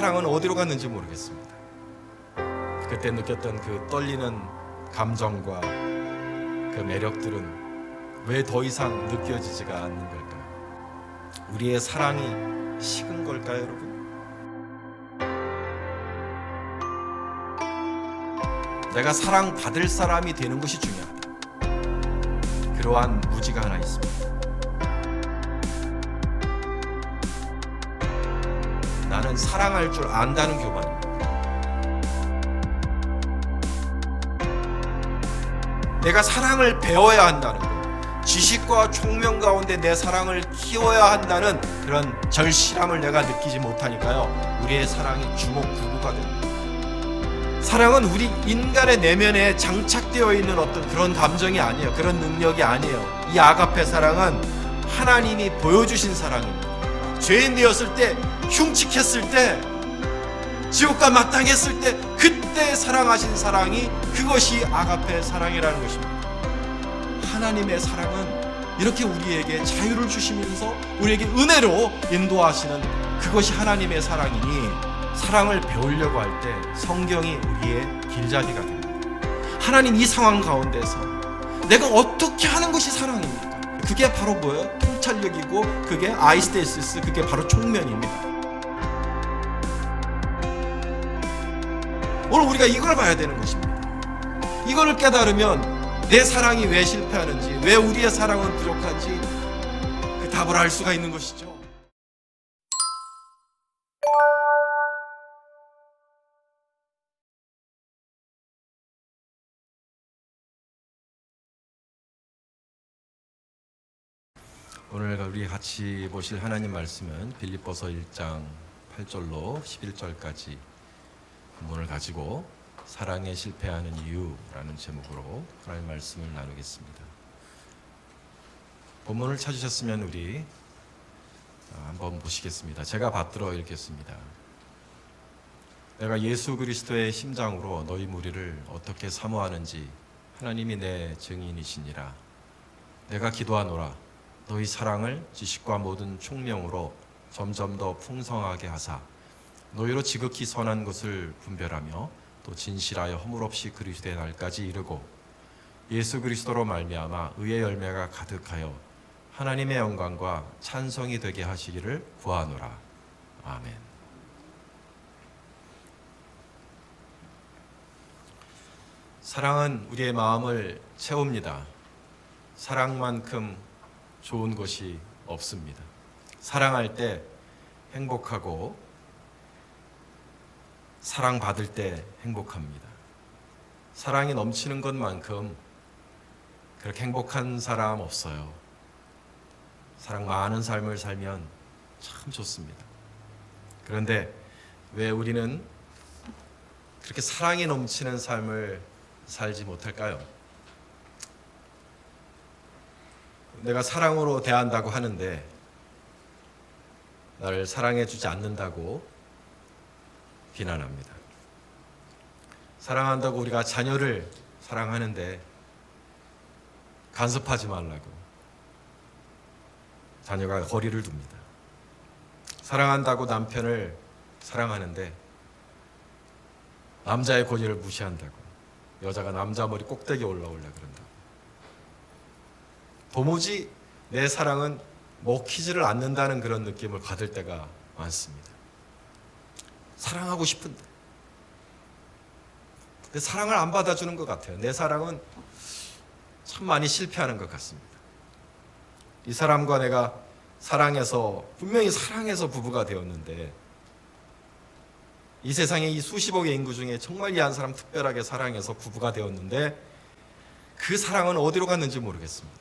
사랑은 어디로 갔는지 모르겠습니다. 그때 느꼈던 그 떨리는 감정과 그 매력들은 왜 더 이상 느껴지지가 않는 걸까요? 우리의 사랑이 식은 걸까요, 여러분? 내가 사랑받을 사람이 되는 것이 중요하다. 그러한 무지가 하나 있습니다. 나는 사랑할 줄 안다는 교만입니다. 내가 사랑을 배워야 한다는 것, 지식과 총명 가운데 내 사랑을 키워야 한다는 그런 절실함을 내가 느끼지 못하니까요, 우리의 사랑이 주먹구구가 됩니다. 사랑은 우리 인간의 내면에 장착되어 있는 어떤 그런 감정이 아니에요. 그런 능력이 아니에요. 이 아가페 사랑은 하나님이 보여주신 사랑입니다. 죄인 되었을 때, 흉측했을 때, 지옥과 마땅했을 때, 그때 사랑하신 사랑이, 그것이 아가페 사랑이라는 것입니다. 하나님의 사랑은 이렇게 우리에게 자유를 주시면서 우리에게 은혜로 인도하시는 그것이 하나님의 사랑이니, 사랑을 배우려고 할 때 성경이 우리의 길잡이가 됩니다. 하나님, 이 상황 가운데서 내가 어떻게 하는 것이 사랑입니까? 그게 바로 뭐예요? 통찰력이고, 그게 아이스테시스, 그게 바로 총명입니다. 오늘 우리가 이걸 봐야 되는 것입니다. 이걸 깨달으면 내 사랑이 왜 실패하는지, 왜 우리의 사랑은 부족한지 그 답을 알 수가 있는 것이죠. 오늘 우리 같이 보실 하나님 말씀은 빌립보서 1장 8절로 11절까지 본문을 가지고 사랑에 실패하는 이유라는 제목으로 하나님 말씀을 나누겠습니다. 본문을 찾으셨으면 우리 한번 보시겠습니다. 제가 받들어 읽겠습니다. 내가 예수 그리스도의 심장으로 너희 무리를 어떻게 사모하는지 하나님이 내 증인이시니라. 내가 기도하노라. 너희 사랑을 지식과 모든 총명으로 점점 더 풍성하게 하사 너희로 지극히 선한 것을 분별하며 또 진실하여 허물 없이 그리스도의 날까지 이르고 예수 그리스도로 말미암아 의의 열매가 가득하여 하나님의 영광과 찬송이 되게 하시기를 구하노라. 아멘. 사랑은 우리의 마음을 채웁니다. 사랑만큼 좋은 것이 없습니다. 사랑할 때 행복하고 사랑받을 때 행복합니다. 사랑이 넘치는 것만큼 그렇게 행복한 사람 없어요. 사랑 많은 삶을 살면 참 좋습니다. 그런데 왜 우리는 그렇게 사랑이 넘치는 삶을 살지 못할까요? 내가 사랑으로 대한다고 하는데 나를 사랑해주지 않는다고 비난합니다. 사랑한다고 우리가 자녀를 사랑하는데 간섭하지 말라고 자녀가 거리를 둡니다. 사랑한다고 남편을 사랑하는데 남자의 권위를 무시한다고, 여자가 남자 머리 꼭대기에 올라오려고 그런다고. 도무지 내 사랑은 먹히지를 않는다는 그런 느낌을 받을 때가 많습니다. 사랑하고 싶은데 근데 사랑을 안 받아주는 것 같아요. 내 사랑은 참 많이 실패하는 것 같습니다. 이 사람과 내가 사랑해서, 분명히 사랑해서 부부가 되었는데, 이 세상에 이 수십억의 인구 중에 정말 이 한 사람 특별하게 사랑해서 부부가 되었는데 그 사랑은 어디로 갔는지 모르겠습니다.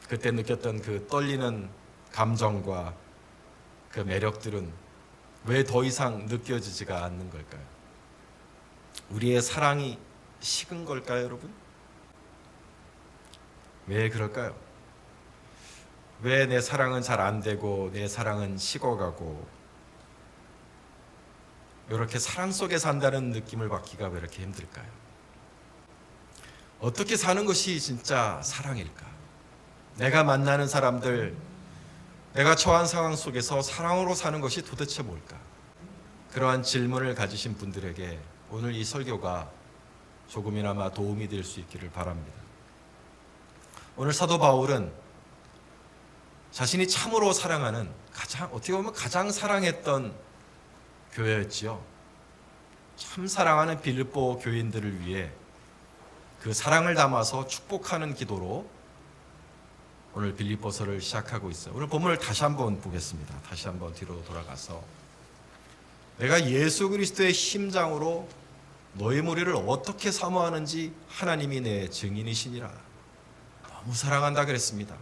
그때 느꼈던 그 떨리는 감정과 그 매력들은 왜 더 이상 느껴지지가 않는 걸까요? 우리의 사랑이 식은 걸까요, 여러분? 왜 그럴까요? 왜 내 사랑은 잘 안 되고 내 사랑은 식어가고 이렇게 사랑 속에 산다는 느낌을 받기가 왜 이렇게 힘들까요? 어떻게 사는 것이 진짜 사랑일까? 내가 만나는 사람들, 내가 처한 상황 속에서 사랑으로 사는 것이 도대체 뭘까? 그러한 질문을 가지신 분들에게 오늘 이 설교가 조금이나마 도움이 될 수 있기를 바랍니다. 오늘 사도 바울은 자신이 참으로 사랑하는 어떻게 보면 가장 사랑했던 교회였지요. 참 사랑하는 빌립보 교인들을 위해 그 사랑을 담아서 축복하는 기도로 오늘 빌립보서를 시작하고 있어요. 오늘 본문을 다시 한번 보겠습니다. 다시 한번 뒤로 돌아가서 내가 예수 그리스도의 심장으로 너희 무리를 어떻게 사모하는지 하나님이 내 증인이시니라. 너무 사랑한다 그랬습니다.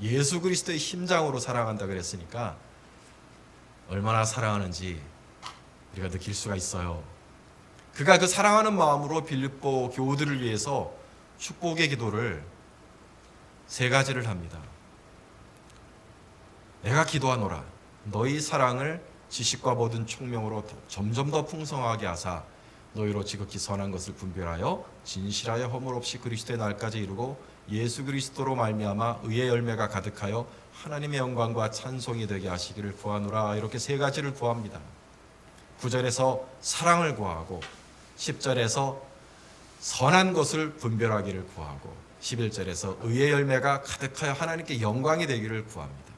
예수 그리스도의 심장으로 사랑한다 그랬으니까 얼마나 사랑하는지 우리가 느낄 수가 있어요. 그가 그 사랑하는 마음으로 빌립보 교우들을 위해서 축복의 기도를 3가지를 합니다. 내가 기도하노라 너희 사랑을 지식과 모든 총명으로 점점 더 풍성하게 하사 너희로 지극히 선한 것을 분별하여 진실하여 허물 없이 그리스도의 날까지 이루고 예수 그리스도로 말미암아 의의 열매가 가득하여 하나님의 영광과 찬송이 되게 하시기를 구하노라. 이렇게 3가지를 구합니다. 9절에서 사랑을 구하고 10절에서 선한 것을 분별하기를 구하고 11절에서 의의 열매가 가득하여 하나님께 영광이 되기를 구합니다.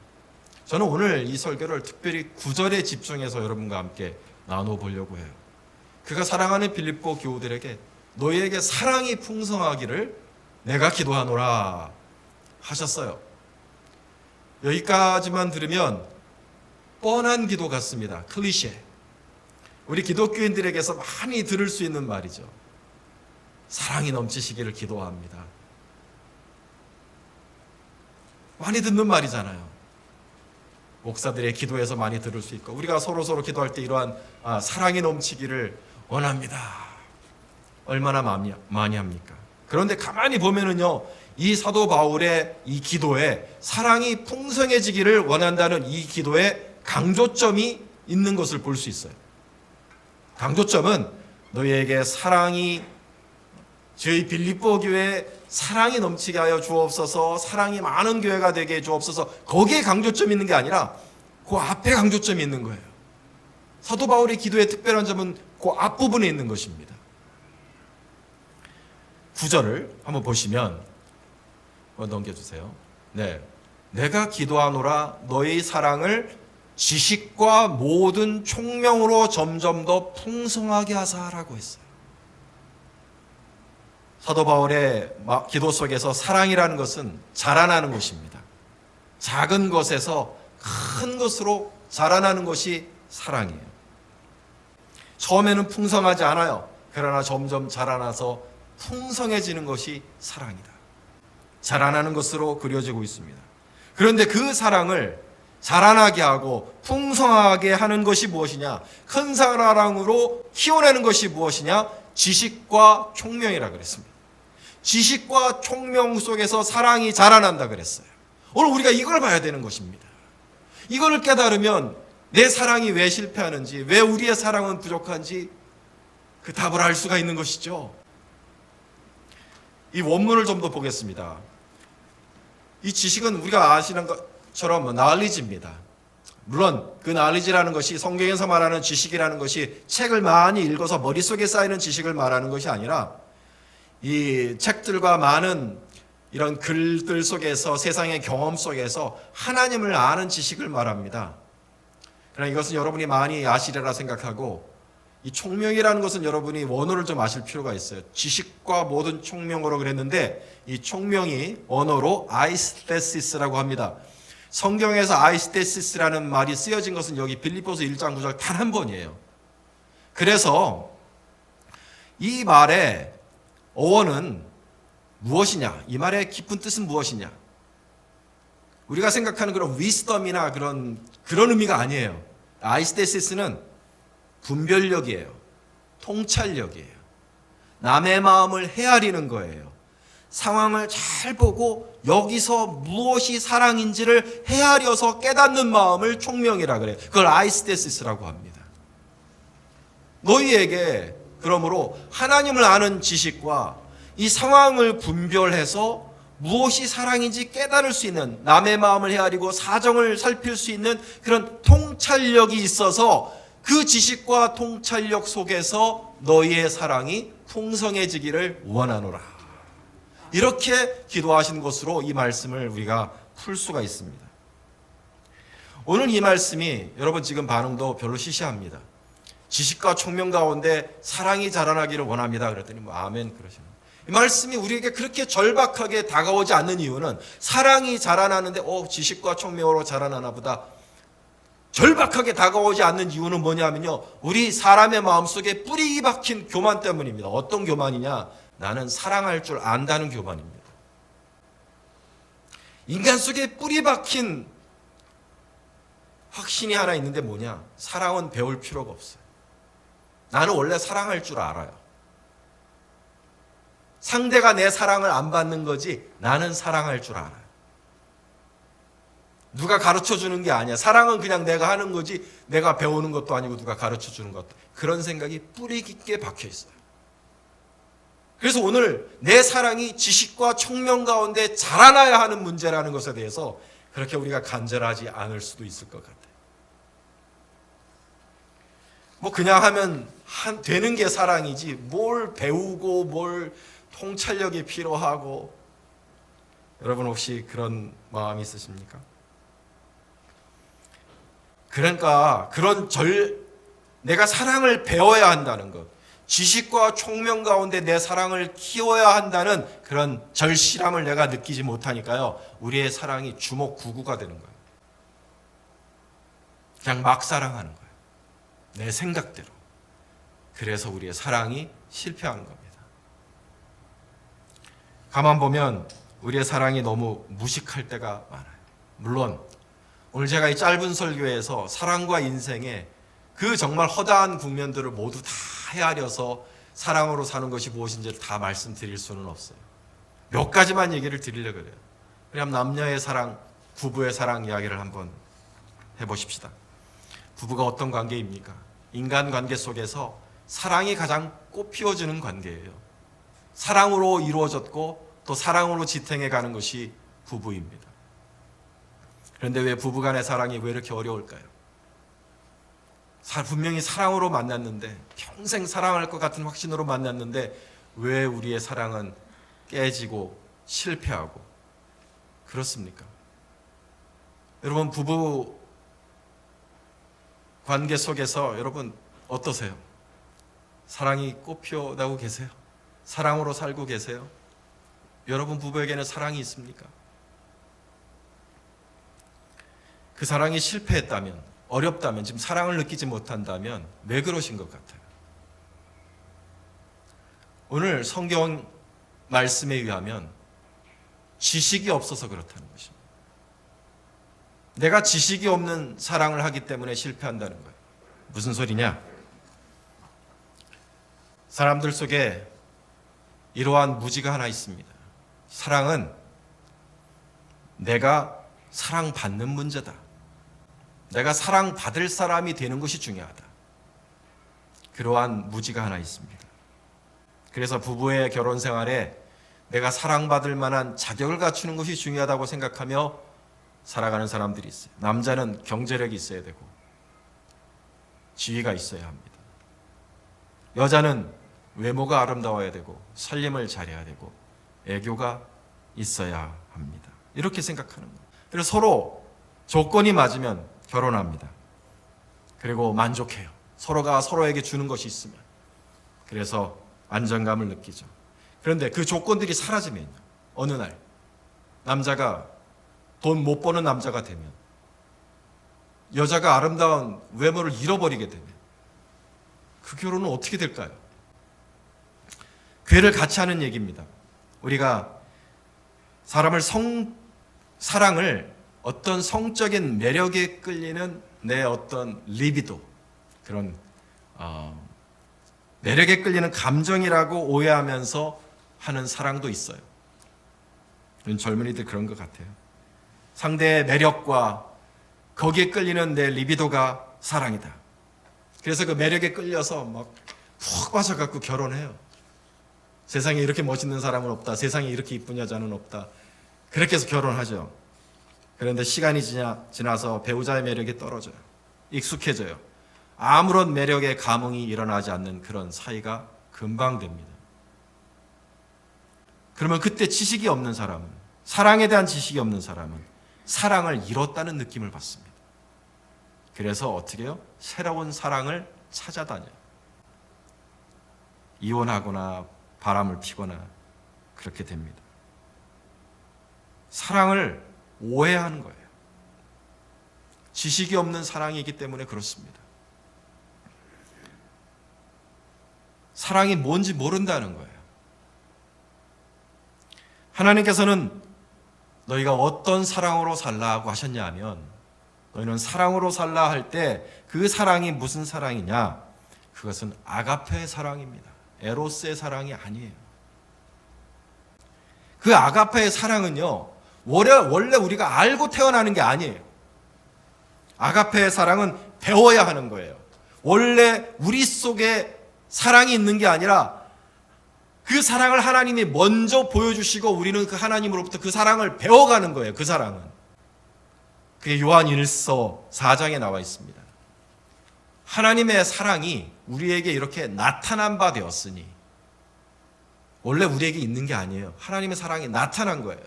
저는 오늘 이 설교를 특별히 9절에 집중해서 여러분과 함께 나눠보려고 해요. 그가 사랑하는 빌립보 교우들에게 너희에게 사랑이 풍성하기를 내가 기도하노라 하셨어요. 여기까지만 들으면 뻔한 기도 같습니다. 클리셰. 우리 기독교인들에게서 많이 들을 수 있는 말이죠. 사랑이 넘치시기를 기도합니다. 많이 듣는 말이잖아요. 목사들의 기도에서 많이 들을 수 있고 우리가 서로 기도할 때 이러한 사랑이 넘치기를 원합니다. 얼마나 많이 합니까? 그런데 가만히 보면은요, 이 사도 바울의 이 기도에 사랑이 풍성해지기를 원한다는 이 기도에 강조점이 있는 것을 볼 수 있어요. 강조점은 너희에게 사랑이 저희 빌립보 교회에 사랑이 넘치게 하여 주옵소서, 사랑이 많은 교회가 되게 해 주옵소서, 거기에 강조점이 있는 게 아니라 그 앞에 강조점이 있는 거예요. 사도 바울의 기도의 특별한 점은 그 앞부분에 있는 것입니다. 9절을 한번 보시면 넘겨주세요. 네, 내가 기도하노라 너희 사랑을 지식과 모든 총명으로 점점 더 풍성하게 하사라고 했어요. 사도 바울의 기도 속에서 사랑이라는 것은 자라나는 것입니다. 작은 것에서 큰 것으로 자라나는 것이 사랑이에요. 처음에는 풍성하지 않아요. 그러나 점점 자라나서 풍성해지는 것이 사랑이다. 자라나는 것으로 그려지고 있습니다. 그런데 그 사랑을 자라나게 하고 풍성하게 하는 것이 무엇이냐? 큰 사랑으로 키워내는 것이 무엇이냐? 지식과 총명이라 그랬습니다. 지식과 총명 속에서 사랑이 자라난다 그랬어요. 오늘 우리가 이걸 봐야 되는 것입니다. 이걸 깨달으면 내 사랑이 왜 실패하는지, 왜 우리의 사랑은 부족한지 그 답을 알 수가 있는 것이죠. 이 원문을 좀 더 보겠습니다. 이 지식은 우리가 아시는 것처럼 knowledge입니다. 물론 그 knowledge라는 것이 성경에서 말하는 지식이라는 것이 책을 많이 읽어서 머릿속에 쌓이는 지식을 말하는 것이 아니라 이 책들과 많은 이런 글들 속에서 세상의 경험 속에서 하나님을 아는 지식을 말합니다. 그러나 이것은 여러분이 많이 아시리라 생각하고 이 총명이라는 것은 여러분이 원어를 좀 아실 필요가 있어요. 지식과 모든 총명으로 그랬는데 이 총명이 원어로 아이스테시스라고 합니다. 성경에서 아이스테시스라는 말이 쓰여진 것은 여기 빌립보서 1장 9절 단 한 번이에요. 그래서 이 말의 어원은 무엇이냐? 이 말의 깊은 뜻은 무엇이냐? 우리가 생각하는 그런 위스덤이나 그런 의미가 아니에요. 아이스테시스는 분별력이에요. 통찰력이에요. 남의 마음을 헤아리는 거예요. 상황을 잘 보고 여기서 무엇이 사랑인지를 헤아려서 깨닫는 마음을 총명이라 그래요. 그걸 아이스테시스라고 합니다. 너희에게 그러므로 하나님을 아는 지식과 이 상황을 분별해서 무엇이 사랑인지 깨달을 수 있는, 남의 마음을 헤아리고 사정을 살필 수 있는 그런 통찰력이 있어서 그 지식과 통찰력 속에서 너희의 사랑이 풍성해지기를 원하노라. 이렇게 기도하신 것으로 이 말씀을 우리가 풀 수가 있습니다. 오늘 이 말씀이 여러분 지금 반응도 별로 시시합니다. 지식과 총명 가운데 사랑이 자라나기를 원합니다. 그랬더니 아멘 그러시는. 이 말씀이 우리에게 그렇게 절박하게 다가오지 않는 이유는 사랑이 자라나는데 지식과 총명으로 자라나나 보다 절박하게 다가오지 않는 이유는 뭐냐면요, 우리 사람의 마음속에 뿌리 박힌 교만 때문입니다. 어떤 교만이냐? 나는 사랑할 줄 안다는 교만입니다. 인간 속에 뿌리 박힌 확신이 하나 있는데 뭐냐? 사랑은 배울 필요가 없어요. 나는 원래 사랑할 줄 알아요. 상대가 내 사랑을 안 받는 거지 나는 사랑할 줄 알아요. 누가 가르쳐 주는 게 아니야. 사랑은 그냥 내가 하는 거지 내가 배우는 것도 아니고 누가 가르쳐 주는 것도. 그런 생각이 뿌리 깊게 박혀 있어요. 그래서 오늘 내 사랑이 지식과 총명 가운데 자라나야 하는 문제라는 것에 대해서 그렇게 우리가 간절하지 않을 수도 있을 것 같아요. 그냥 하면 되는 게 사랑이지 뭘 배우고 뭘 통찰력이 필요하고. 여러분 혹시 그런 마음이 있으십니까? 그러니까 내가 사랑을 배워야 한다는 것, 지식과 총명 가운데 내 사랑을 키워야 한다는 그런 절실함을 내가 느끼지 못하니까요, 우리의 사랑이 주먹구구가 되는 거예요. 그냥 막 사랑하는 거예요. 내 생각대로. 그래서 우리의 사랑이 실패하는 겁니다. 가만 보면 우리의 사랑이 너무 무식할 때가 많아요. 물론 오늘 제가 이 짧은 설교에서 사랑과 인생의 그 정말 허다한 국면들을 모두 다 헤아려서 사랑으로 사는 것이 무엇인지를 다 말씀드릴 수는 없어요. 몇 가지만 얘기를 드리려고 해요. 그럼 남녀의 사랑, 부부의 사랑 이야기를 한번 해보십시다. 부부가 어떤 관계입니까? 인간관계 속에서 사랑이 가장 꽃피워지는 관계예요. 사랑으로 이루어졌고 또 사랑으로 지탱해 가는 것이 부부입니다. 그런데 왜 부부간의 사랑이 왜 이렇게 어려울까요? 분명히 사랑으로 만났는데, 평생 사랑할 것 같은 확신으로 만났는데 왜 우리의 사랑은 깨지고 실패하고 그렇습니까? 여러분 부부 관계 속에서 여러분 어떠세요? 사랑이 꽃피어나고 계세요? 사랑으로 살고 계세요? 여러분 부부에게는 사랑이 있습니까? 그 사랑이 실패했다면, 어렵다면, 지금 사랑을 느끼지 못한다면 왜 그러신 것 같아요? 오늘 성경 말씀에 의하면 지식이 없어서 그렇다는 것입니다. 내가 지식이 없는 사랑을 하기 때문에 실패한다는 거예요. 무슨 소리냐? 사람들 속에 이러한 무지가 하나 있습니다. 사랑은 내가 사랑받는 문제다. 내가 사랑받을 사람이 되는 것이 중요하다. 그러한 무지가 하나 있습니다. 그래서 부부의 결혼 생활에 내가 사랑받을 만한 자격을 갖추는 것이 중요하다고 생각하며 살아가는 사람들이 있어요. 남자는 경제력이 있어야 되고 지위가 있어야 합니다. 여자는 외모가 아름다워야 되고 살림을 잘해야 되고 애교가 있어야 합니다. 이렇게 생각하는 거예요. 그래서 서로 조건이 맞으면 결혼합니다. 그리고 만족해요. 서로가 서로에게 주는 것이 있으면. 그래서 안정감을 느끼죠. 그런데 그 조건들이 사라지면요, 어느 날 남자가 돈 못 버는 남자가 되면, 여자가 아름다운 외모를 잃어버리게 되면 그 결혼은 어떻게 될까요? 괴를 같이 하는 얘기입니다. 우리가 사랑을 어떤 성적인 매력에 끌리는 내 어떤 리비도, 그런 매력에 끌리는 감정이라고 오해하면서 하는 사랑도 있어요. 젊은이들 그런 것 같아요. 상대의 매력과 거기에 끌리는 내 리비도가 사랑이다. 그래서 그 매력에 끌려서 막 푹 빠져갖고 결혼해요. 세상에 이렇게 멋있는 사람은 없다. 세상에 이렇게 이쁜 여자는 없다. 그렇게 해서 결혼하죠. 그런데 시간이 지나서 배우자의 매력이 떨어져요. 익숙해져요. 아무런 매력의 감흥이 일어나지 않는 그런 사이가 금방 됩니다. 그러면 그때 지식이 없는 사람은, 사랑에 대한 지식이 없는 사람은 사랑을 잃었다는 느낌을 받습니다. 그래서 어떻게 해요? 새로운 사랑을 찾아다녀요. 이혼하거나 바람을 피거나 그렇게 됩니다. 사랑을 오해하는 거예요. 지식이 없는 사랑이기 때문에 그렇습니다. 사랑이 뭔지 모른다는 거예요. 하나님께서는 너희가 어떤 사랑으로 살라고 하셨냐 하면, 너희는 사랑으로 살라 할 때 그 사랑이 무슨 사랑이냐? 그것은 아가페의 사랑입니다. 에로스의 사랑이 아니에요. 그 아가페의 사랑은요, 원래 우리가 알고 태어나는 게 아니에요. 아가페의 사랑은 배워야 하는 거예요. 원래 우리 속에 사랑이 있는 게 아니라 그 사랑을 하나님이 먼저 보여주시고 우리는 그 하나님으로부터 그 사랑을 배워가는 거예요. 그 사랑은. 그게 요한 1서 4장에 나와 있습니다. 하나님의 사랑이 우리에게 이렇게 나타난 바 되었으니, 원래 우리에게 있는 게 아니에요. 하나님의 사랑이 나타난 거예요.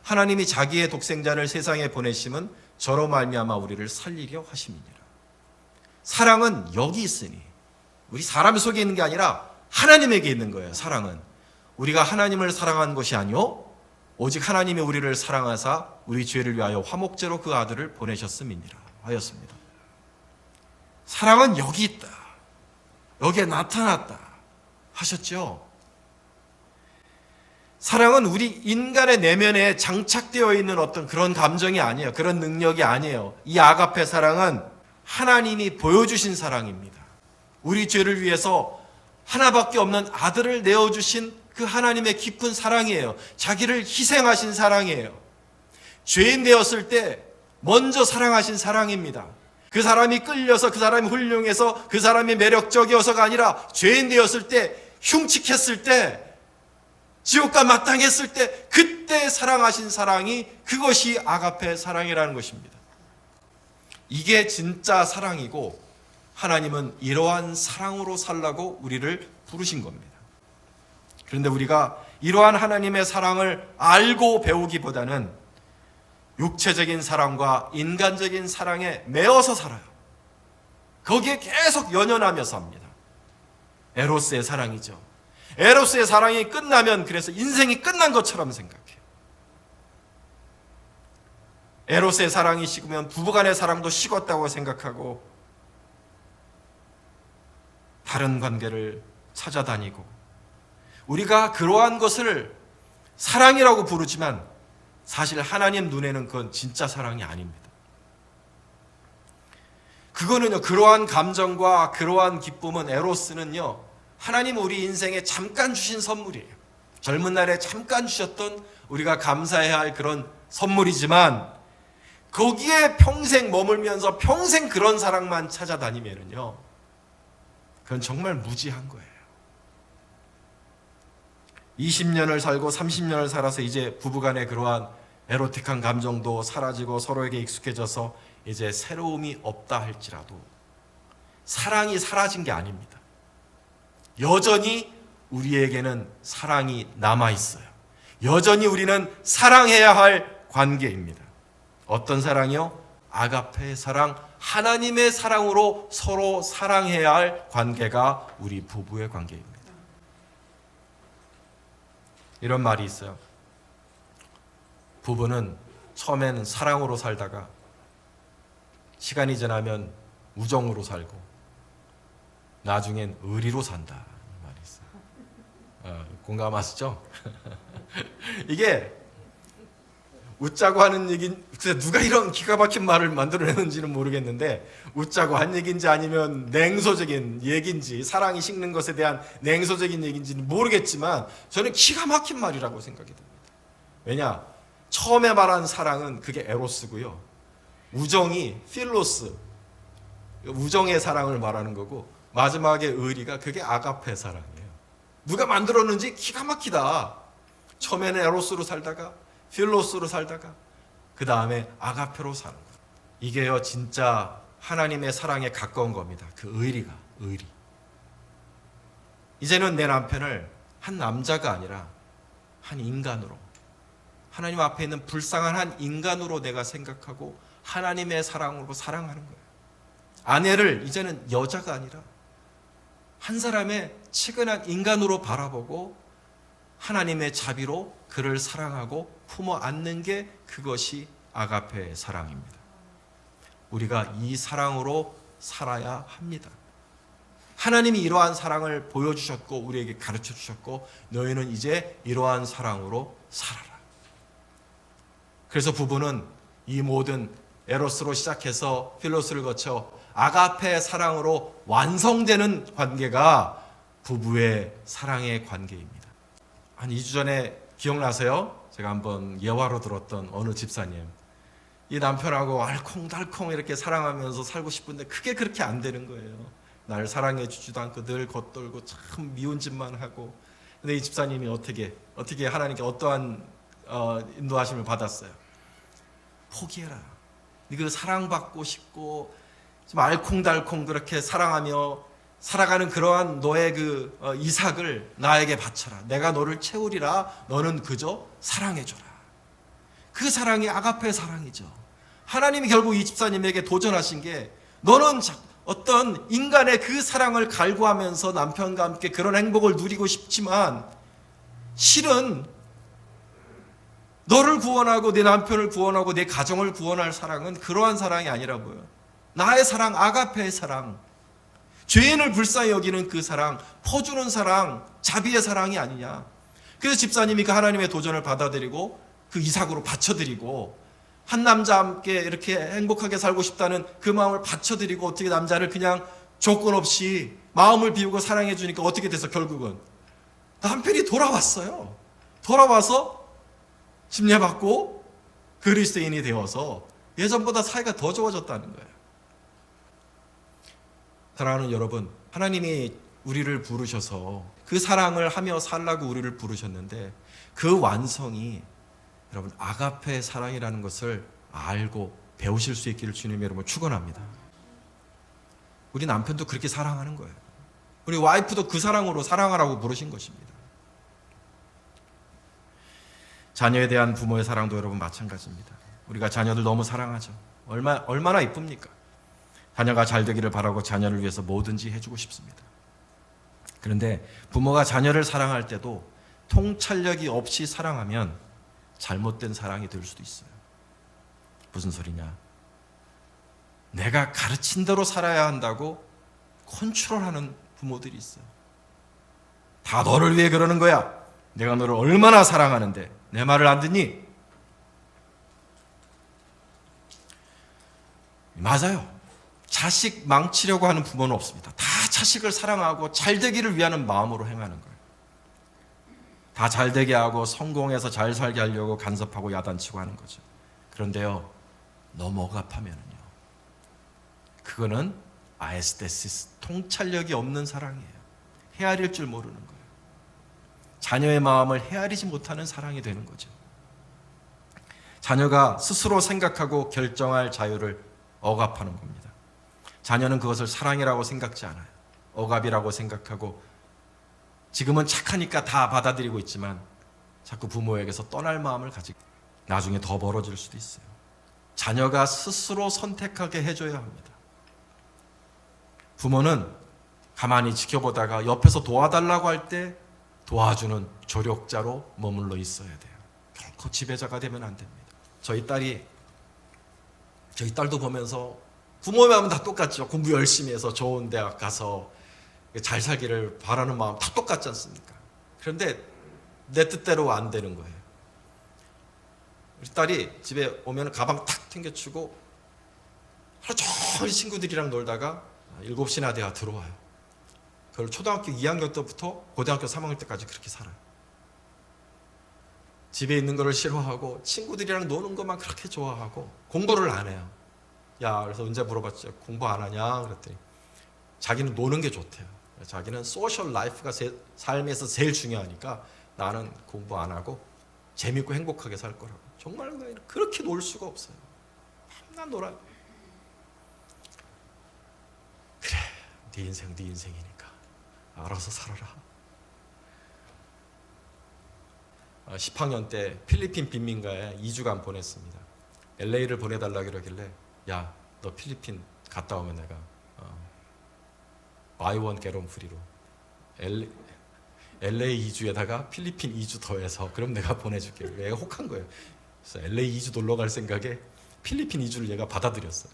하나님이 자기의 독생자를 세상에 보내심은 저로 말미암아 우리를 살리려 하심이니라. 사랑은 여기 있으니, 우리 사람 속에 있는 게 아니라 하나님에게 있는 거예요. 사랑은 우리가 하나님을 사랑한 것이 아니요 오직 하나님이 우리를 사랑하사 우리 죄를 위하여 화목제로 그 아들을 보내셨음이니라 하였습니다. 사랑은 여기 있다, 여기에 나타났다 하셨죠. 사랑은 우리 인간의 내면에 장착되어 있는 어떤 그런 감정이 아니에요. 그런 능력이 아니에요. 이 아가페 사랑은 하나님이 보여주신 사랑입니다. 우리 죄를 위해서 하나밖에 없는 아들을 내어주신 그 하나님의 깊은 사랑이에요. 자기를 희생하신 사랑이에요. 죄인 되었을 때 먼저 사랑하신 사랑입니다. 그 사람이 끌려서, 그 사람이 훌륭해서, 그 사람이 매력적이어서가 아니라 죄인 되었을 때, 흉측했을 때, 지옥과 마땅했을 때 그때 사랑하신 사랑이, 그것이 아가페 사랑이라는 것입니다. 이게 진짜 사랑이고, 하나님은 이러한 사랑으로 살라고 우리를 부르신 겁니다. 그런데 우리가 이러한 하나님의 사랑을 알고 배우기보다는 육체적인 사랑과 인간적인 사랑에 매어서 살아요. 거기에 계속 연연하며 삽니다. 에로스의 사랑이죠. 에로스의 사랑이 끝나면 그래서 인생이 끝난 것처럼 생각해요. 에로스의 사랑이 식으면 부부간의 사랑도 식었다고 생각하고 다른 관계를 찾아다니고, 우리가 그러한 것을 사랑이라고 부르지만 사실 하나님 눈에는 그건 진짜 사랑이 아닙니다. 그거는요, 그러한 감정과 그러한 기쁨은, 에로스는요, 하나님 우리 인생에 잠깐 주신 선물이에요. 젊은 날에 잠깐 주셨던 우리가 감사해야 할 그런 선물이지만, 거기에 평생 머물면서 평생 그런 사랑만 찾아다니면은요, 그건 정말 무지한 거예요. 20년을 살고 30년을 살아서 이제 부부간의 그러한 에로틱한 감정도 사라지고 서로에게 익숙해져서 이제 새로움이 없다 할지라도 사랑이 사라진 게 아닙니다. 여전히 우리에게는 사랑이 남아있어요. 여전히 우리는 사랑해야 할 관계입니다. 어떤 사랑이요? 아가페의 사랑, 하나님의 사랑으로 서로 사랑해야 할 관계가 우리 부부의 관계입니다. 이런 말이 있어요. 부부는 처음에는 사랑으로 살다가 시간이 지나면 우정으로 살고 나중엔 의리로 산다, 이 말이 있어요. 공감하시죠? 이게 웃자고 하는 얘기, 누가 이런 기가 막힌 말을 만들어내는지는 모르겠는데, 웃자고 한 얘기인지 아니면 냉소적인 얘기인지, 사랑이 식는 것에 대한 냉소적인 얘기인지는 모르겠지만 저는 기가 막힌 말이라고 생각이 듭니다. 왜냐? 처음에 말한 사랑은 그게 에로스고요, 우정이 필로스, 우정의 사랑을 말하는 거고, 마지막에 의리가 그게 아가페 사랑이에요. 누가 만들었는지 기가 막히다. 처음에는 에로스로 살다가 필로스로 살다가 그 다음에 아가페로 사는 거예요. 이게요 진짜 하나님의 사랑에 가까운 겁니다. 그 의리. 이제는 내 남편을 한 남자가 아니라 한 인간으로, 하나님 앞에 있는 불쌍한 한 인간으로 내가 생각하고 하나님의 사랑으로 사랑하는 거예요. 아내를 이제는 여자가 아니라 한 사람의 측은한 인간으로 바라보고 하나님의 자비로 그를 사랑하고 품어 안는 게 그것이 아가페의 사랑입니다. 우리가 이 사랑으로 살아야 합니다. 하나님이 이러한 사랑을 보여주셨고 우리에게 가르쳐 주셨고 너희는 이제 이러한 사랑으로 살아라. 그래서 부부는 이 모든 에로스로 시작해서 필로스를 거쳐 아가페의 사랑으로 완성되는 관계가 부부의 사랑의 관계입니다. 한 2주 전에 기억나세요? 제가 한번 예화로 들었던 어느 집사님, 이 남편하고 알콩달콩 이렇게 사랑하면서 살고 싶은데 그게 그렇게 안 되는 거예요. 날 사랑해 주지도 않고 늘 겉돌고 참 미운 짓만 하고. 근데 이 집사님이 어떻게 하나님께 어떠한 인도하심을 받았어요? 포기해라. 네가 사랑받고 싶고 좀 알콩달콩 그렇게 사랑하며 살아가는 그러한 너의 그 이삭을 나에게 바쳐라. 내가 너를 채우리라. 너는 그저 사랑해줘라. 그 사랑이 아가페 사랑이죠. 하나님이 결국 이 집사님에게 도전하신 게, 너는 어떤 인간의 그 사랑을 갈구하면서 남편과 함께 그런 행복을 누리고 싶지만 실은 너를 구원하고 내 남편을 구원하고 내 가정을 구원할 사랑은 그러한 사랑이 아니라고요. 나의 사랑, 아가페의 사랑, 죄인을 불쌍히 여기는 그 사랑, 퍼주는 사랑, 자비의 사랑이 아니냐. 그래서 집사님이 그 하나님의 도전을 받아들이고 그 이삭으로 바쳐드리고 한 남자와 함께 이렇게 행복하게 살고 싶다는 그 마음을 바쳐드리고 어떻게 남자를 그냥 조건 없이 마음을 비우고 사랑해 주니까 어떻게 돼서 결국은 남편이 돌아왔어요. 돌아와서 침례받고 그리스도인이 되어서 예전보다 사이가 더 좋아졌다는 거예요. 사랑하는 여러분, 하나님이 우리를 부르셔서 그 사랑을 하며 살라고 우리를 부르셨는데 그 완성이 여러분 아가페 사랑이라는 것을 알고 배우실 수 있기를 주님이 여러분 축원합니다. 우리 남편도 그렇게 사랑하는 거예요. 우리 와이프도 그 사랑으로 사랑하라고 부르신 것입니다. 자녀에 대한 부모의 사랑도 여러분 마찬가지입니다. 우리가 자녀들 너무 사랑하죠. 얼마나 이쁩니까? 자녀가 잘 되기를 바라고 자녀를 위해서 뭐든지 해주고 싶습니다. 그런데 부모가 자녀를 사랑할 때도 통찰력이 없이 사랑하면 잘못된 사랑이 될 수도 있어요. 무슨 소리냐? 내가 가르친 대로 살아야 한다고 컨트롤하는 부모들이 있어요. 다 너를 위해 그러는 거야. 내가 너를 얼마나 사랑하는데 내 말을 안 듣니? 맞아요. 자식 망치려고 하는 부모는 없습니다. 다 자식을 사랑하고 잘 되기를 위하는 마음으로 행하는 거예요. 다 잘 되게 하고 성공해서 잘 살게 하려고 간섭하고 야단치고 하는 거죠. 그런데요, 너무 억압하면은요, 그거는 아에스테시스, 통찰력이 없는 사랑이에요. 헤아릴 줄 모르는 거예요. 자녀의 마음을 헤아리지 못하는 사랑이 되는 거죠. 자녀가 스스로 생각하고 결정할 자유를 억압하는 겁니다. 자녀는 그것을 사랑이라고 생각지 않아요. 억압이라고 생각하고 지금은 착하니까 다 받아들이고 있지만 자꾸 부모에게서 떠날 마음을 가지고 나중에 더 벌어질 수도 있어요. 자녀가 스스로 선택하게 해줘야 합니다. 부모는 가만히 지켜보다가 옆에서 도와달라고 할 때 도와주는 조력자로 머물러 있어야 돼요. 결코 지배자가 되면 안 됩니다. 저희 딸도 보면서 부모의 마음은 다 똑같죠. 공부 열심히 해서 좋은 대학 가서 잘 살기를 바라는 마음 다 똑같지 않습니까? 그런데 내 뜻대로 안 되는 거예요. 우리 딸이 집에 오면 가방 탁 챙겨주고 하루 종일 친구들이랑 놀다가 7시나 돼야 들어와요. 그걸 초등학교 2학년 때부터 고등학교 3학년 때까지 그렇게 살아요. 집에 있는 거를 싫어하고 친구들이랑 노는 것만 그렇게 좋아하고 공부를 안 해요. 야, 그래서 언제 물어봤죠. 공부 안 하냐? 그랬더니 자기는 노는 게 좋대요. 자기는 소셜 라이프가 삶에서 제일 중요하니까 나는 공부 안 하고 재밌고 행복하게 살 거라고. 정말 그렇게 놀 수가 없어요. 밤낮 놀아요. 그래, 네 인생 네 인생이니까 알아서 살아라. 10학년 때 필리핀 빈민가에 2주간 보냈습니다. LA를 보내달라 그러길래 야, 너 필리핀 갔다 오면 내가 buy one get one free로 LA 2주에다가 필리핀 2주 더해서 그럼 내가 보내줄게. 얘가 혹한 거예요. 그래서 LA 2주 놀러 갈 생각에 필리핀 2주를 얘가 받아들였어요.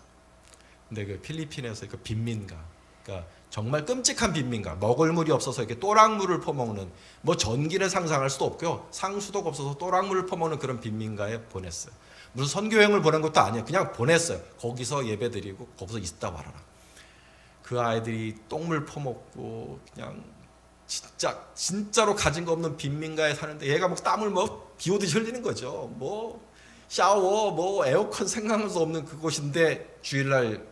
근데 그 필리핀에서 그 빈민가, 그러니까 정말 끔찍한 빈민가, 먹을 물이 없어서 이렇게 또랑물을 퍼먹는, 뭐 전기를 상상할 수도 없고요, 상수도가 없어서 또랑물을 퍼먹는 그런 빈민가에 보냈어요. 무슨 선교행을 보낸 것도 아니에요. 그냥 보냈어요. 거기서 예배드리고 거기서 있다 말아라. 그 아이들이 똥물 퍼먹고 그냥 진짜로 가진 거 없는 빈민가에 사는데 얘가 뭐 땀을 뭐 비 오듯이 흘리는 거죠. 뭐 샤워, 뭐 에어컨 생각할 수 없는 그곳인데 주일날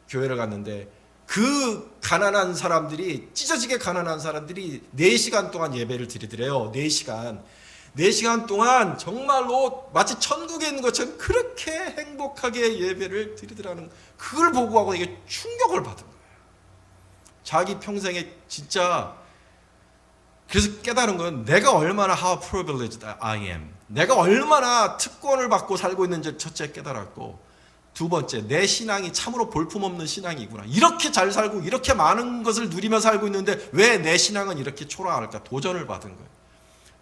교회를 갔는데 그 가난한 사람들이, 찢어지게 가난한 사람들이 4시간 동안 예배를 드리더래요. 4시간 동안 정말로 마치 천국에 있는 것처럼 그렇게 행복하게 예배를 드리더라는, 그걸 보고 하고 이게 충격을 받은 거예요. 자기 평생에 진짜. 그래서 깨달은 건 내가 얼마나 how privileged I am, 내가 얼마나 특권을 받고 살고 있는지 첫째 깨달았고, 두 번째, 내 신앙이 참으로 볼품없는 신앙이구나. 이렇게 잘 살고 이렇게 많은 것을 누리며 살고 있는데 왜 내 신앙은 이렇게 초라할까? 도전을 받은 거예요.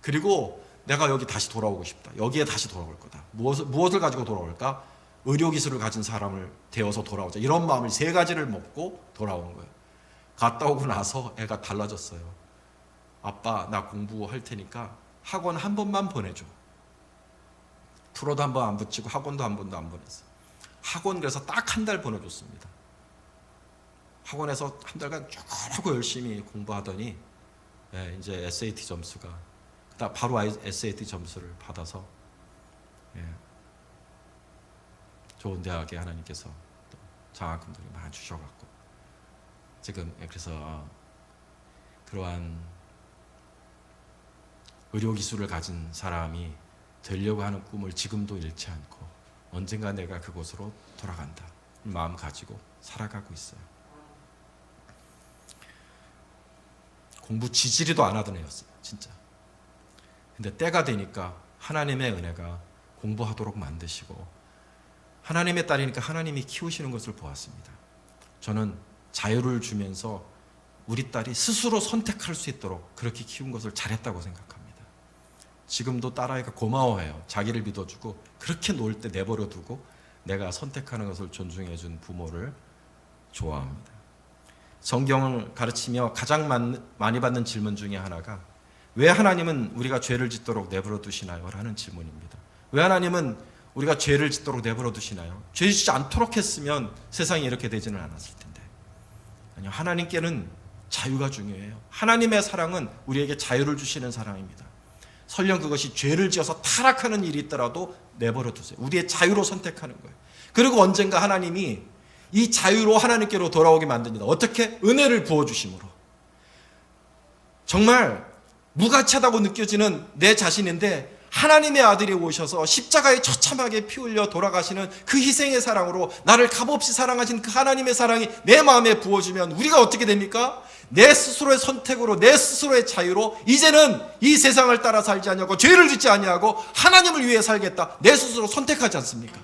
그리고 내가 여기 다시 돌아오고 싶다. 여기에 다시 돌아올 거다. 무엇을 가지고 돌아올까? 의료기술을 가진 사람을 되어서 돌아오자. 이런 마음을 3가지를 먹고 돌아온 거예요. 갔다 오고 나서 애가 달라졌어요. 아빠, 나 공부할 테니까 학원 한 번만 보내줘. 프로도 한 번 안 붙이고 학원도 한 번도 안 보냈어요. 학원 그래서 딱 한 달 보내줬습니다. 학원에서 한 달간 쭉 열심히 공부하더니 이제 SAT 점수가 바로 SAT 점수를 받아서 좋은 대학에 하나님께서 또 장학금들을 많이 주셔갖고 지금 그래서 그러한 의료기술을 가진 사람이 되려고 하는 꿈을 지금도 잃지 않고 언젠가 내가 그곳으로 돌아간다 마음 가지고 살아가고 있어요. 공부 지지리도 안 하던 애였어요, 진짜. 근데 때가 되니까 하나님의 은혜가 공부하도록 만드시고 하나님의 딸이니까 하나님이 키우시는 것을 보았습니다. 저는 자유를 주면서 우리 딸이 스스로 선택할 수 있도록 그렇게 키운 것을 잘했다고 생각합니다. 지금도 딸아이가 고마워해요. 자기를 믿어주고 그렇게 놀 때 내버려 두고 내가 선택하는 것을 존중해 준 부모를 좋아합니다. 성경을 가르치며 가장 많이 받는 질문 중에 하나가 왜 하나님은 우리가 죄를 짓도록 내버려 두시나요? 라는 질문입니다. 왜 하나님은 우리가 죄를 짓도록 내버려 두시나요? 죄 짓지 않도록 했으면 세상이 이렇게 되지는 않았을 텐데. 아니요, 하나님께는 자유가 중요해요. 하나님의 사랑은 우리에게 자유를 주시는 사랑입니다. 설령 그것이 죄를 지어서 타락하는 일이 있더라도 내버려 두세요. 우리의 자유로 선택하는 거예요. 그리고 언젠가 하나님이 이 자유로 하나님께로 돌아오게 만듭니다. 어떻게? 은혜를 부어주심으로. 정말 무가치하다고 느껴지는 내 자신인데 하나님의 아들이 오셔서 십자가에 처참하게 피 흘려 돌아가시는 그 희생의 사랑으로 나를 값없이 사랑하신 그 하나님의 사랑이 내 마음에 부어주면 우리가 어떻게 됩니까? 내 스스로의 선택으로 내 스스로의 자유로 이제는 이 세상을 따라 살지 아니하고 죄를 짓지 아니하고 하나님을 위해 살겠다. 내 스스로 선택하지 않습니까?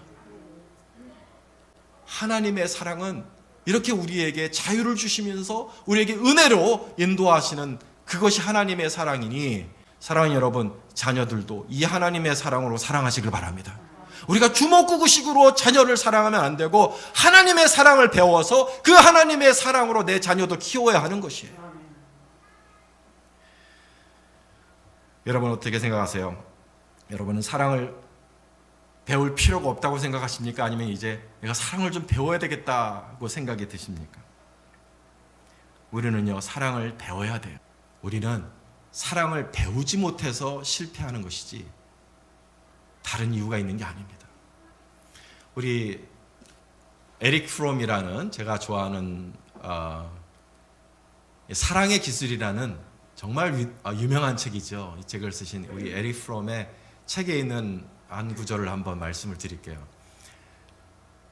하나님의 사랑은 이렇게 우리에게 자유를 주시면서 우리에게 은혜로 인도하시는 그것이 하나님의 사랑이니 사랑하는 여러분, 자녀들도 이 하나님의 사랑으로 사랑하시길 바랍니다. 우리가 주먹구구식으로 자녀를 사랑하면 안 되고 하나님의 사랑을 배워서 그 하나님의 사랑으로 내 자녀도 키워야 하는 것이에요. 여러분 어떻게 생각하세요? 여러분은 사랑을 배울 필요가 없다고 생각하십니까? 아니면 이제 내가 사랑을 좀 배워야 되겠다고 생각이 드십니까? 우리는요, 사랑을 배워야 돼요. 우리는 사랑을 배우지 못해서 실패하는 것이지 다른 이유가 있는 게 아닙니다. 우리 에릭 프롬이라는 제가 좋아하는 사랑의 기술이라는 정말 유명한 책이죠. 이 책을 쓰신 우리 에릭 프롬의 책에 있는 한 구절을 한번 말씀을 드릴게요.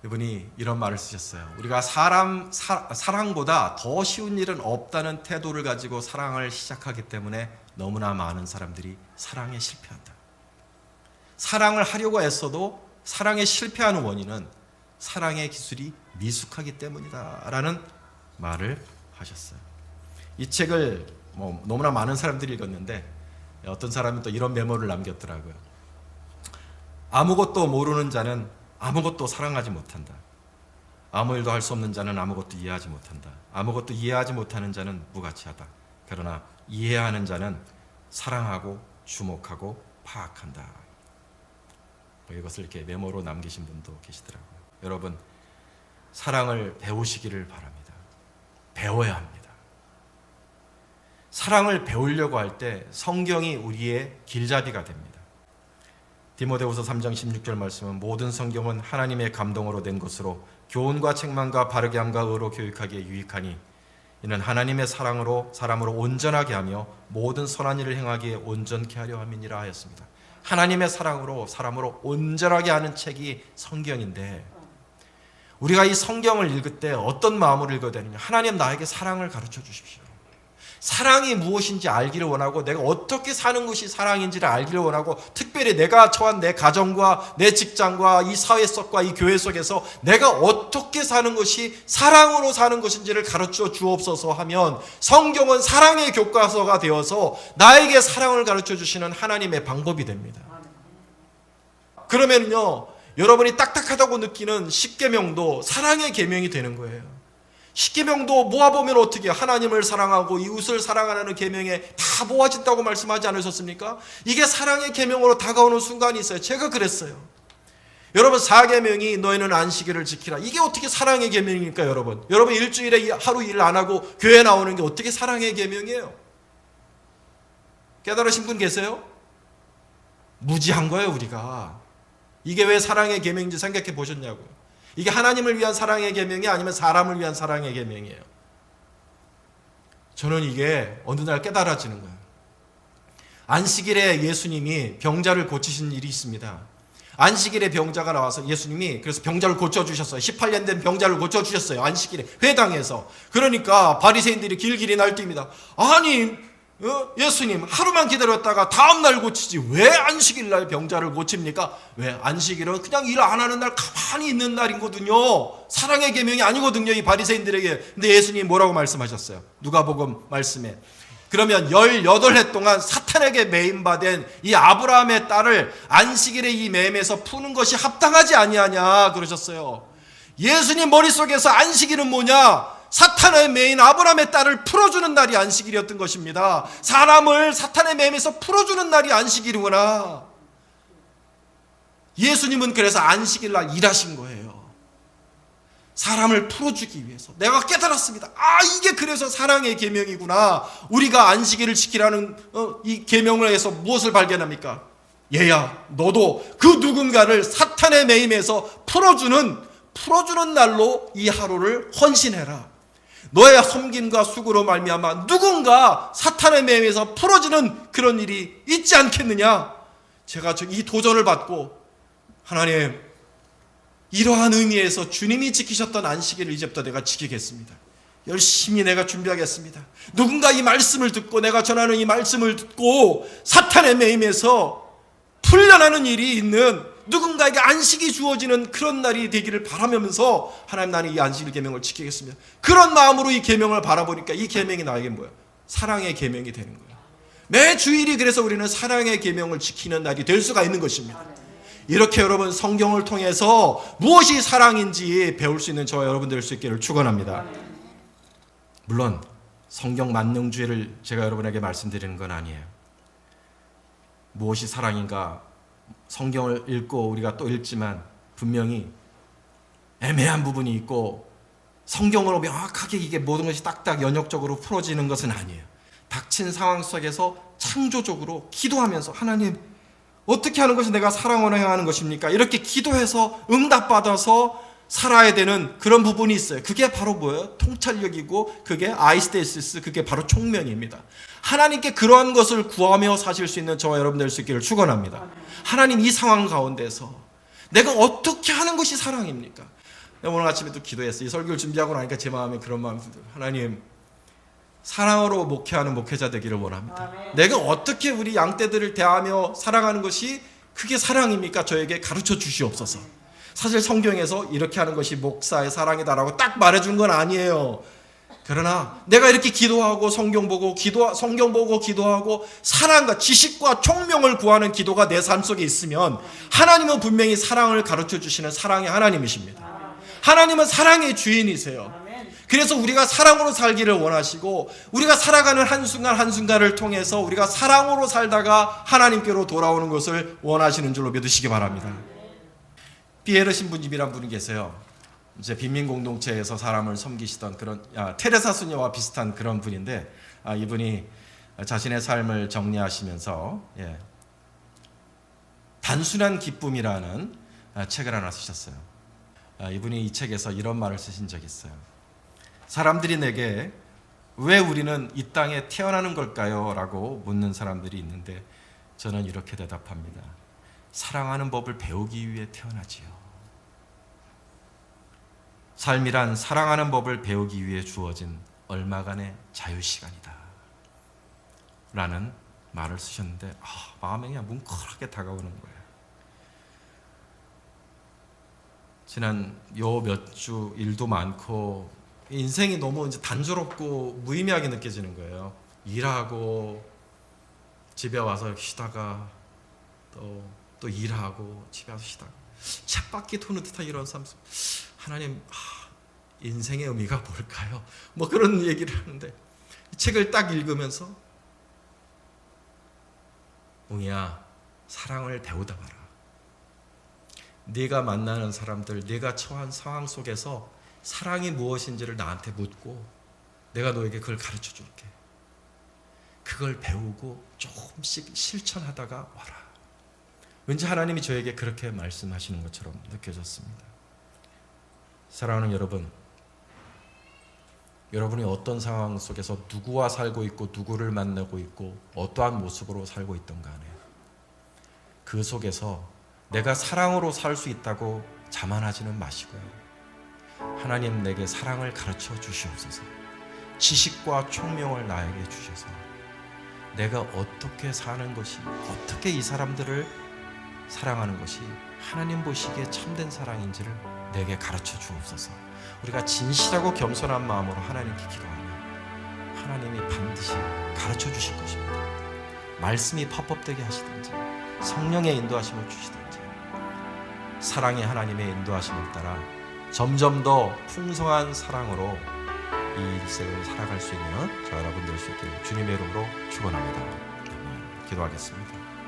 이분이 이런 말을 쓰셨어요. 우리가 사랑보다 더 쉬운 일은 없다는 태도를 가지고 사랑을 시작하기 때문에 너무나 많은 사람들이 사랑에 실패한다. 사랑을 하려고 애써도 사랑에 실패하는 원인은 사랑의 기술이 미숙하기 때문이다 라는 말을 하셨어요. 이 책을 너무나 많은 사람들이 읽었는데 어떤 사람이 또 이런 메모를 남겼더라고요. 아무것도 모르는 자는 아무것도 사랑하지 못한다. 아무 일도 할 수 없는 자는 아무것도 이해하지 못한다. 아무것도 이해하지 못하는 자는 무가치하다. 그러나 이해하는 자는 사랑하고 주목하고 파악한다. 이것을 이렇게 메모로 남기신 분도 계시더라고요. 여러분, 사랑을 배우시기를 바랍니다. 배워야 합니다. 사랑을 배우려고 할 때 성경이 우리의 길잡이가 됩니다. 디모데후서 3장 16절 말씀은 모든 성경은 하나님의 감동으로 된 것으로 교훈과 책망과 바르게 함과 의로 교육하기에 유익하니 이는 하나님의 사랑으로 사람으로 온전하게 하며 모든 선한 일을 행하기에 온전케 하려 함이니라 하였습니다. 하나님의 사랑으로 사람으로 온전하게 하는 책이 성경인데 우리가 이 성경을 읽을 때 어떤 마음으로 읽어야 되느냐? 하나님 나에게 사랑을 가르쳐 주십시오. 사랑이 무엇인지 알기를 원하고 내가 어떻게 사는 것이 사랑인지를 알기를 원하고 특별히 내가 처한 내 가정과 내 직장과 이 사회 속과 이 교회 속에서 내가 어떻게 사는 것이 사랑으로 사는 것인지를 가르쳐 주옵소서 하면 성경은 사랑의 교과서가 되어서 나에게 사랑을 가르쳐 주시는 하나님의 방법이 됩니다. 그러면요 여러분이 딱딱하다고 느끼는 십계명도 사랑의 계명이 되는 거예요. 십계명도 모아보면 어떻게 하나님을 사랑하고 이웃을 사랑하는 계명에 다 모아진다고 말씀하지 않으셨습니까? 이게 사랑의 계명으로 다가오는 순간이 있어요. 제가 그랬어요. 여러분 4계명이 너희는 안식일을 지키라. 이게 어떻게 사랑의 계명입니까? 여러분 일주일에 하루 일 안 하고 교회 나오는 게 어떻게 사랑의 계명이에요? 깨달으신 분 계세요? 무지한 거예요 우리가. 이게 왜 사랑의 계명인지 생각해 보셨냐고요. 이게 하나님을 위한 사랑의 계명이 아니면 사람을 위한 사랑의 계명이에요. 저는 이게 어느 날 깨달아지는 거예요. 안식일에 예수님이 병자를 고치신 일이 있습니다. 안식일에 병자가 나와서 예수님이 그래서 병자를 고쳐주셨어요. 18년 된 병자를 고쳐주셨어요. 안식일에 회당에서. 그러니까 바리새인들이 길길이 날뛰입니다. 아니 예수님 하루만 기다렸다가 다음날 고치지 왜 안식일날 병자를 고칩니까? 왜? 안식일은 그냥 일 안 하는 날 가만히 있는 날이거든요. 사랑의 계명이 아니거든요 이 바리새인들에게. 근데 예수님이 뭐라고 말씀하셨어요? 누가복음 말씀에 그러면 18해 동안 사탄에게 매임받은 이 아브라함의 딸을 안식일에 이 매임에서 푸는 것이 합당하지 아니하냐 그러셨어요. 예수님 머릿속에서 안식일은 뭐냐? 사탄의 매인 아브라함의 딸을 풀어주는 날이 안식일이었던 것입니다. 사람을 사탄의 매임에서 풀어주는 날이 안식일이구나. 예수님은 그래서 안식일날 일하신 거예요. 사람을 풀어주기 위해서. 내가 깨달았습니다. 이게 그래서 사랑의 계명이구나. 우리가 안식일을 지키라는 이 계명을 해서 무엇을 발견합니까? 얘야 너도 그 누군가를 사탄의 매임에서 풀어주는 날로 이 하루를 헌신해라. 너의 섬김과 수고로 말미암아 누군가 사탄의 매임에서 풀어지는 그런 일이 있지 않겠느냐. 제가 이 도전을 받고 하나님 이러한 의미에서 주님이 지키셨던 안식일을 이제부터 내가 지키겠습니다. 열심히 내가 준비하겠습니다. 누군가 이 말씀을 듣고 내가 전하는 이 말씀을 듣고 사탄의 매임에서 풀려나는 일이 있는 누군가에게 안식이 주어지는 그런 날이 되기를 바라면서 하나님 나는 이 안식일 계명을 지키겠습니다. 그런 마음으로 이 계명을 바라보니까 이 계명이 나에게 뭐예요? 사랑의 계명이 되는 거예요. 매 주일이 그래서 우리는 사랑의 계명을 지키는 날이 될 수가 있는 것입니다. 이렇게 여러분 성경을 통해서 무엇이 사랑인지 배울 수 있는 저와 여러분 될 수 있기를 축원합니다. 물론 성경 만능주의를 제가 여러분에게 말씀드리는 건 아니에요. 무엇이 사랑인가 성경을 읽고 우리가 또 읽지만 분명히 애매한 부분이 있고 성경으로 명확하게 이게 모든 것이 딱딱 연역적으로 풀어지는 것은 아니에요. 닥친 상황 속에서 창조적으로 기도하면서 하나님 어떻게 하는 것이 내가 사랑으로 행하는 것입니까? 이렇게 기도해서 응답받아서 살아야 되는 그런 부분이 있어요. 그게 바로 뭐예요? 통찰력이고 그게 아이스테시스, 그게 바로 총명입니다. 하나님께 그러한 것을 구하며 사실 수 있는 저와 여러분 될 수 있기를 축원합니다. 하나님, 이 상황 가운데서 내가 어떻게 하는 것이 사랑입니까? 내가 오늘 아침에 또 기도했어요. 이 설교를 준비하고 나니까 제 마음에 그런 마음이 들어요. 하나님, 사랑으로 목회하는 목회자 되기를 원합니다. 내가 어떻게 우리 양떼들을 대하며 사랑하는 것이 그게 사랑입니까? 저에게 가르쳐 주시옵소서. 사실 성경에서 이렇게 하는 것이 목사의 사랑이다라고 딱 말해준 건 아니에요. 그러나 내가 이렇게 기도하고 성경 보고 기도하고 사랑과 지식과 총명을 구하는 기도가 내 삶 속에 있으면 하나님은 분명히 사랑을 가르쳐 주시는 사랑의 하나님이십니다. 하나님은 사랑의 주인이세요. 그래서 우리가 사랑으로 살기를 원하시고 우리가 살아가는 한순간 한순간을 통해서 우리가 사랑으로 살다가 하나님께로 돌아오는 것을 원하시는 줄로 믿으시기 바랍니다. 피에르 신부님이란 분이 계세요. 이제 빈민 공동체에서 사람을 섬기시던 그런 테레사 수녀와 비슷한 그런 분인데, 이분이 자신의 삶을 정리하시면서 단순한 기쁨이라는 책을 하나 쓰셨어요. 이분이 이 책에서 이런 말을 쓰신 적이 있어요. 사람들이 내게 왜 우리는 이 땅에 태어나는 걸까요? 라고 묻는 사람들이 있는데 저는 이렇게 대답합니다. 사랑하는 법을 배우기 위해 태어나지요. 삶이란 사랑하는 법을 배우기 위해 주어진 얼마간의 자유시간이다 라는 말을 쓰셨는데 마음에 그냥 뭉클하게 다가오는 거예요. 지난 요 몇 주 일도 많고 인생이 너무 이제 단조롭고 무의미하게 느껴지는 거예요. 일하고 집에 와서 쉬다가 또 일하고 집에 와서 쉬다가 쳇바퀴 도는 듯한 이런 삶. 하나님, 인생의 의미가 뭘까요? 뭐 그런 얘기를 하는데 이 책을 딱 읽으면서 웅이야, 사랑을 배우다 봐라. 네가 만나는 사람들, 네가 처한 상황 속에서 사랑이 무엇인지를 나한테 묻고 내가 너에게 그걸 가르쳐 줄게. 그걸 배우고 조금씩 실천하다가 와라. 왠지 하나님이 저에게 그렇게 말씀하시는 것처럼 느껴졌습니다. 사랑하는 여러분, 여러분이 어떤 상황 속에서 누구와 살고 있고 누구를 만나고 있고 어떠한 모습으로 살고 있던 간에 그 속에서 내가 사랑으로 살 수 있다고 자만하지는 마시고요. 하나님, 내게 사랑을 가르쳐 주시옵소서. 지식과 총명을 나에게 주셔서 내가 어떻게 사는 것이, 어떻게 이 사람들을 사랑하는 것이 하나님 보시기에 참된 사랑인지를 내게 가르쳐 주옵소서. 우리가 진실하고 겸손한 마음으로 하나님께 기도하면 하나님이 반드시 가르쳐 주실 것입니다. 말씀이 팝업되게 하시든지 성령의 인도하심을 주시든지 사랑의 하나님의 인도하심을 따라 점점 더 풍성한 사랑으로 이 일생을 살아갈 수 있는 저 여러분들 수 있기를 주님의 이름으로 축원합니다. 기도하겠습니다.